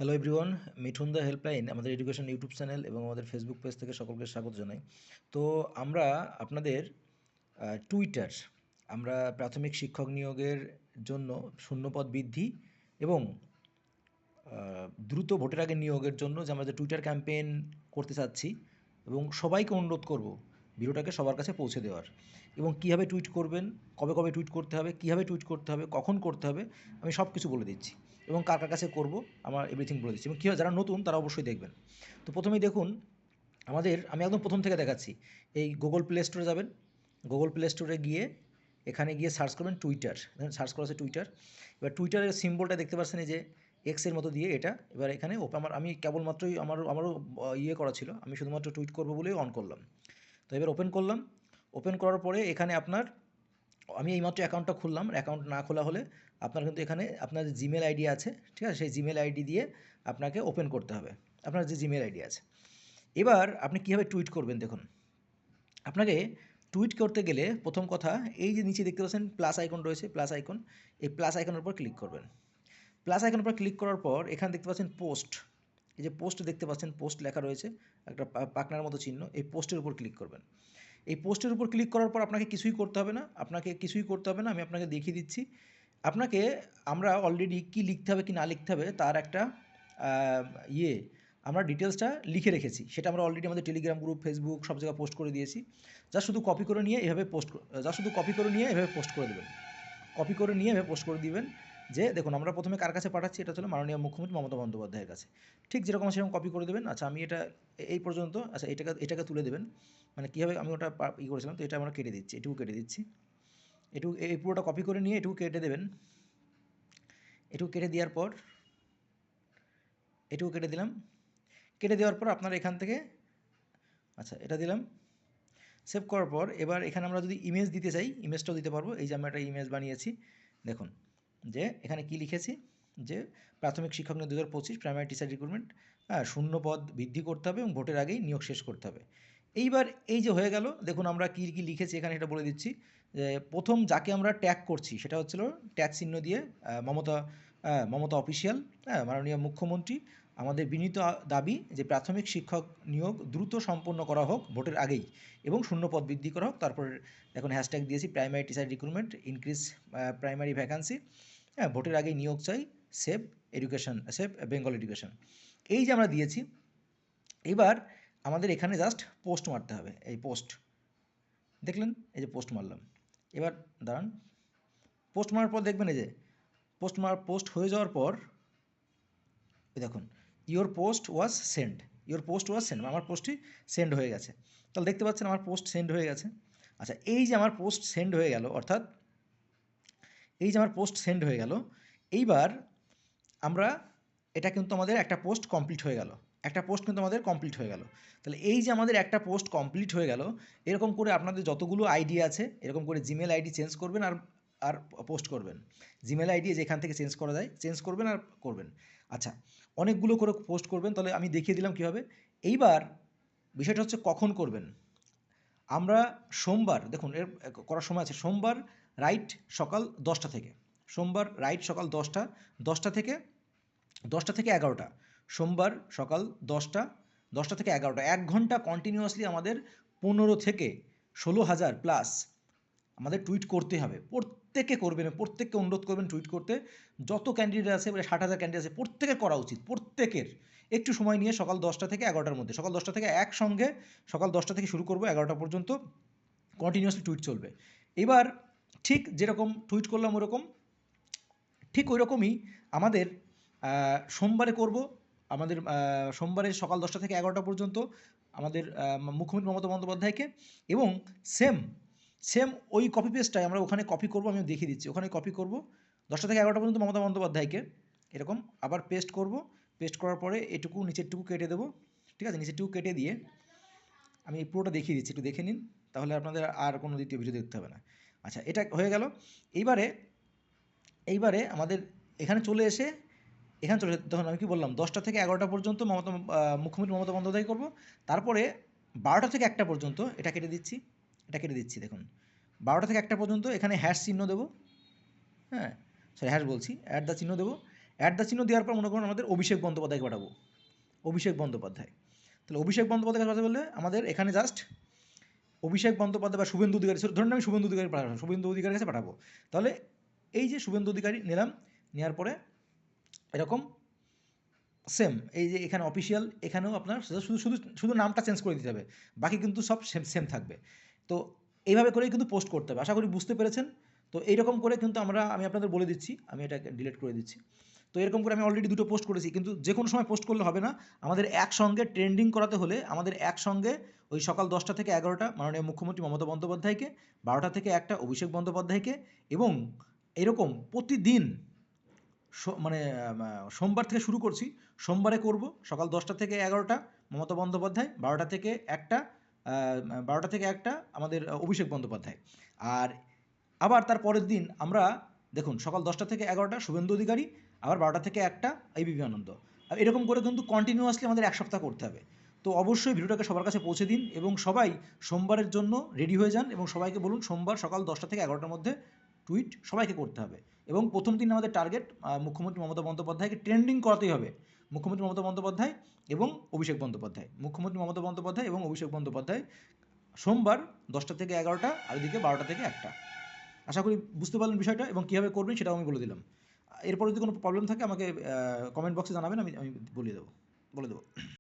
Hello everyone, Mithun the helpline আমাদের education YouTube channel এবং আমাদের ফেসবুক পেজ থেকে সকলকে স্বাগত জানাই। তো আমরা আপনাদের টুইটার আমরা প্রাথমিক শিক্ষক নিয়োগের জন্য শূন্যপদ বৃদ্ধি এবং দ্রুত ভোটের আগে নিয়োগের জন্য যে আমরা যে টুইটার ক্যাম্পেইন করতে চাচ্ছি এবং সবাইকে অনুরোধ করব ভিডিওটাকে সবার কাছে পৌঁছে দেওয়ার এবং কীভাবে টুইট করবেন, কবে কবে টুইট করতে হবে, কীভাবে টুইট করতে হবে, কখন করতে হবে, আমি সব কিছু বলে দিচ্ছি এবং কার কার কাছে করব আমার এভরিথিং বলে দিচ্ছি এবং কীভাবে যারা নতুন তারা অবশ্যই দেখবেন। তো প্রথমেই দেখুন আমি একদম প্রথম থেকে দেখাচ্ছি। এই গুগল প্লে স্টোরে যাবেন, গুগল প্লে স্টোরে গিয়ে এখানে গিয়ে সার্চ করবেন টুইটার, সার্চ করা আছে টুইটার। এবার টুইটারের সিম্বলটা দেখতে পাচ্ছেন এই যে এক্সের মতো দিয়ে এটা। এবার এখানে আমি কেবলমাত্রই আমারও ইয়ে করা ছিল, আমি শুধুমাত্র টুইট করবো বলেই অন করলাম। তো এবার ওপেন করলাম, ওপেন করার পরে এখানে আমি এইমাত্র অ্যাকাউন্টটা খুললাম, অ্যাকাউন্ট না খোলা হলে আপনার কিন্তু এখানে আপনার যে জিমেল আইডি আছে, ঠিক আছে, সেই জিমেল আইডি দিয়ে আপনাকে ওপেন করতে হবে, আপনার যে জিমেল আইডি আছে। এবার আপনি কীভাবে টুইট করবেন দেখুন। আপনাকে টুইট করতে গেলে প্রথম কথা, এই যে নিচে দেখতে পাচ্ছেন প্লাস আইকন রয়েছে, প্লাস আইকন, এই প্লাস আইকনের উপর ক্লিক করবেন। প্লাস আইকনের উপর ক্লিক করার পর এখানে দেখতে পাচ্ছেন পোস্ট, এই যে পোস্ট দেখতে পাচ্ছেন, পোস্ট লেখা রয়েছে একটা পাখনার মতো চিহ্ন, এই পোস্টের উপর ক্লিক করবেন। এই পোস্টের উপর ক্লিক করার পর আপনাকে কিছুই করতে হবে না, আমি আপনাকে দেখিয়ে দিচ্ছি। আপনাকে আমরা অলরেডি কী লিখতে হবে কি না লিখতে হবে তার একটা ইয়ে আমরা ডিটেলসটা লিখে রেখেছি, সেটা আমরা অলরেডি আমাদের টেলিগ্রাম গ্রুপ, ফেসবুক সব জায়গায় পোস্ট করে দিয়েছি। শুধু কপি করে নিয়ে এভাবে পোস্ট করে দেবেন, কপি করে নিয়ে এভাবে পোস্ট করে দিবেন। যে দেখুন আমরা প্রথমে কার কাছে পাঠাচ্ছি, এটা হলো মাননীয় মুখ্যমন্ত্রী মমতা বন্দ্যোপাধ্যায়ের কাছে। ঠিক যেরকম সেরকম কপি করে দেবেন। আচ্ছা, আমি এটা এই পর্যন্ত, আচ্ছা এটাকে তুলে দেবেন। মানে কীভাবে আমি ওটা করেছিলাম, তো এটা আমরা কেটে দিচ্ছি, এটুকু কেটে দিচ্ছি। এই পুরোটা কপি করে নিয়ে এটুকু কেটে দেবেন। এটুকু কেটে দেওয়ার পর এটুকু কেটে দিলাম। কেটে দেওয়ার পর আপনারা এখান থেকে, আচ্ছা এটা দিলাম। সেভ করার পর এবার এখানে আমরা যদি ইমেজ দিতে চাই, ইমেজটাও দিতে পারবো। এই যে আমরা একটা ইমেজ বানিয়েছি, দেখুন যে এখানে কি লিখেছি, যে প্রাথমিক শিক্ষক নিয়োগ 2025 প্রাইমারি টিচার রিক্রুটমেন্ট, শূন্য পদ বৃদ্ধি করতে হবে এবং ভোটের আগেই নিয়োগ শেষ করতে হবে। এইবার এই যে হয়ে গেল, দেখুন আমরা কী কী লিখেছি এখানে এটা বলে দিচ্ছি। যে প্রথম যাকে আমরা ট্যাগ করছি সেটা হচ্ছিল ট্যাগ চিহ্ন দিয়ে মমতা অফিসিয়াল, মাননীয় মুখ্যমন্ত্রী, আমাদের বিনীত দাবি যে প্রাথমিক শিক্ষক নিয়োগ দ্রুত সম্পন্ন করা হোক ভোটের আগেই এবং শূন্য পদ বৃদ্ধি করা হোক। তারপর এখন হ্যাশট্যাগ দিয়েছি primary teacher recruitment increase primary vacancy, ভোটের আগেই নিয়োগ চাই, সেভ বেঙ্গল এডুকেশন। এই যে আমরা দিয়েছি, এবার আমাদের এখানে জাস্ট পোস্ট মারতে হবে। এই পোস্ট দেখলেন, এই যে পোস্ট মারলাম। এবার দাঁড়ান, পোস্ট মারার পর দেখবেন এই যে পোস্ট হয়ে যাওয়ার পর দেখুন ইওর পোস্ট ওয়াজ সেন্ড, আমার পোস্টটি সেন্ড হয়ে গেছে। তাহলে দেখতে পাচ্ছেন আমার পোস্ট সেন্ড হয়ে গেছে। আচ্ছা, এই যে আমার পোস্ট সেন্ড হয়ে গেল, অর্থাৎ এই যে আমার পোস্ট সেন্ড হয়ে গেল, এইবার আমরা এটা কিন্তু আমাদের একটা পোস্ট কমপ্লিট হয়ে গেল, তাহলে এই যে আমাদের একটা পোস্ট কমপ্লিট হয়ে গেল, এরকম করে আপনাদের যতগুলো আইডি আছে এরকম করে জিমেল আইডি চেঞ্জ করবেন আর আর পোস্ট করবেন। জিমেল আইডি যেখান থেকে চেঞ্জ করা যায় চেঞ্জ করবেন আর করবেন। আচ্ছা, অনেকগুলো করে পোস্ট করবেন, তাহলে আমি দেখিয়ে দিলাম কীভাবে। এইবার বিষয়টা হচ্ছে কখন করবেন। আমরা সোমবার, দেখুন এর করার সময় আছে, সোমবার রাইট সকাল 10টা থেকে, সোমবার রাইট সকাল 10টা থেকে 11টা, সোমবার সকাল 10টা থেকে 11টা, 1 ঘন্টা কন্টিনিউয়াসলি আমাদের 15 থেকে 16,000 প্লাস আমাদের টুইট করতে হবে। প্রত্যেককে অনুরোধ করবেন টুইট করতে। যত ক্যান্ডিডেট আছে, 60,000 ক্যান্ডিডেট আছে, প্রত্যেকের করা উচিত, প্রত্যেকের একটু সময় নিয়ে সকাল 10টা থেকে 11টার মধ্যে, সকাল 10টা থেকে একসঙ্গে, সকাল 10টা থেকে শুরু করবো, 11টা পর্যন্ত কন্টিনিউয়াসলি টুইট চলবে। এবার ঠিক যেরকম টুইট করলাম ওরকম, ঠিক ওই রকমই আমাদের সোমবারে করব। আমাদের সোমবারে সকাল 10টা থেকে 11টা পর্যন্ত আমাদের মুখ্যমন্ত্রী মমতা বন্দ্যোপাধ্যায়কে, এবং সেম ওই কপি পেস্টটাই আমরা ওখানে কপি করব, আমি দেখিয়ে দিচ্ছি। ওখানে কপি করব 10টা থেকে 11টা পর্যন্ত মমতা বন্দ্যোপাধ্যায়কে, এরকম আবার পেস্ট করব। পেস্ট করার পরে এটুকু নিচেরটুকু কেটে দেবো, ঠিক আছে, নিচেরটুকু কেটে দিয়ে আমি পুরোটা দেখিয়ে দিচ্ছি, একটু দেখে নিন, তাহলে আপনাদের আর কোনো দ্বিতীয় ভিডিও দেখতে হবে না। আচ্ছা, এটা হয়ে গেল। এইবারে আমাদের এখানে চলে তখন আমি কি বললাম, 10টা থেকে 11টা পর্যন্ত মুখ্যমন্ত্রী মমতা বন্দ্যোপাধ্যায় করব। তারপরে 12টা থেকে 1টা পর্যন্ত এটা কেটে দিচ্ছি, দেখুন 12টা থেকে 1টা পর্যন্ত এখানে হ্যাশ চিহ্ন দেবো, হ্যাঁ সরি হ্যাশ বলছি, অ্যাট দ্য চিহ্ন দেবো। অ্যাট দ্য চিহ্ন দেওয়ার পর মনে করুন আমাদের অভিষেক বন্দ্যোপাধ্যায়কে পাঠাবো, অভিষেক বন্দ্যোপাধ্যায়। তাহলে অভিষেক বন্দ্যোপাধ্যায়কে পাঠাতে বললে আমাদের এখানে জাস্ট অভিষেক বন্দ্যোপাধ্যায় বা শুভেন্দু অধিকারী, ধরুন আমি শুভেন্দু অধিকারী পাঠাবো, শুভেন্দু অধিকারীর কাছে পাঠাবো। তাহলে এই যে শুভেন্দু অধিকারী নিলাম, নেওয়ার পরে এরকম সেম এই যে এখানে অফিসিয়াল, এখানেও আপনার শুধু শুধু শুধু নামটা চেঞ্জ করে দিতে হবে, বাকি কিন্তু সব সেম সেম থাকবে। তো এইভাবে করেই কিন্তু পোস্ট করতে হবে, আশা করি বুঝতে পেরেছেন। তো এইরকম করে কিন্তু আমি আপনাদের বলে দিচ্ছি, আমি এটাকে ডিলিট করে দিচ্ছি। তো এরকম করে আমি অলরেডি দুটো পোস্ট করেছি, কিন্তু যে কোনো সময় পোস্ট করলে হবে না, আমাদের একসঙ্গে ট্রেন্ডিং করাতে হলে আমাদের একসঙ্গে ওই সকাল 10টা থেকে 11টা মাননীয় মুখ্যমন্ত্রী মমতা বন্দ্যোপাধ্যায়কে, 12টা থেকে 1টা অভিষেক বন্দ্যোপাধ্যায়কে, এবং এরকম প্রতিদিন মানে সোমবার থেকে শুরু করছি, সোমবারে করব সকাল 10টা থেকে 11টা মমতা বন্দ্যোপাধ্যায়, 12টা থেকে 1টা 12টা থেকে 1টা আমাদের অভিষেক বন্দ্যোপাধ্যায়। আর আবার তার পরের দিন আমরা দেখুন সকাল 10টা থেকে 11টা শুভেন্দু অধিকারী, আবার 12টা থেকে 1টা এবিপি আনন্দ। আর এরকম করে কিন্তু কন্টিনিউয়াসলি আমাদের এক সপ্তাহ করতে হবে। তো অবশ্যই ভিডিওটাকে সবার কাছে পৌঁছে দিন এবং সবাই সোমবারের জন্য রেডি হয়ে যান এবং সবাইকে বলুন সোমবার সকাল 10টা থেকে 11টার মধ্যে টুইট সবাইকে করতে হবে। এবং প্রথম দিন আমাদের টার্গেট মুখ্যমন্ত্রী মমতা বন্দ্যোপাধ্যায়কে ট্রেন্ডিং করাতেই হবে। মুখ্যমন্ত্রী মমতা বন্দ্যোপাধ্যায় এবং অভিষেক বন্দ্যোপাধ্যায়, মুখ্যমন্ত্রী মমতা বন্দ্যোপাধ্যায় এবং অভিষেক বন্দ্যোপাধ্যায় সোমবার 10টা থেকে 11টা, আর ওইদিকে 12টা থেকে 1টা। আশা করি বুঝতে পারলেন বিষয়টা এবং কীভাবে করবেন সেটাও আমি বলে দিলাম। এরপর যদি কোনো প্রবলেম থাকে আমাকে কমেন্ট বক্সে জানাবেন, আমি বলে দেবো।